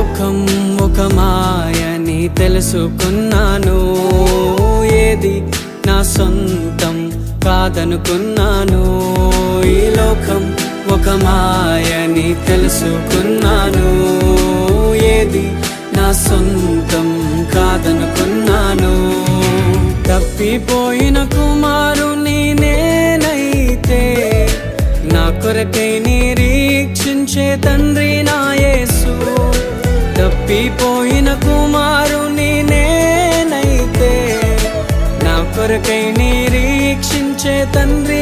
లోకం ఒక మాయని తెలుసుకున్నాను, ఏది నా సొంతం కాదనుకున్నాను. ఈ లోకం ఒక మాయని తెలుసుకున్నాను, ఏది నా సొంతం కాదనుకున్నాను. తప్పిపోయిన కుమారుని నేనైతే, నా కొరకై నిరీక్షించే తండ్రి నా యేసు. తప్పిపోయిన కుమారుని నేనైతే, నా కొరకై నిరీక్షించే తండ్రి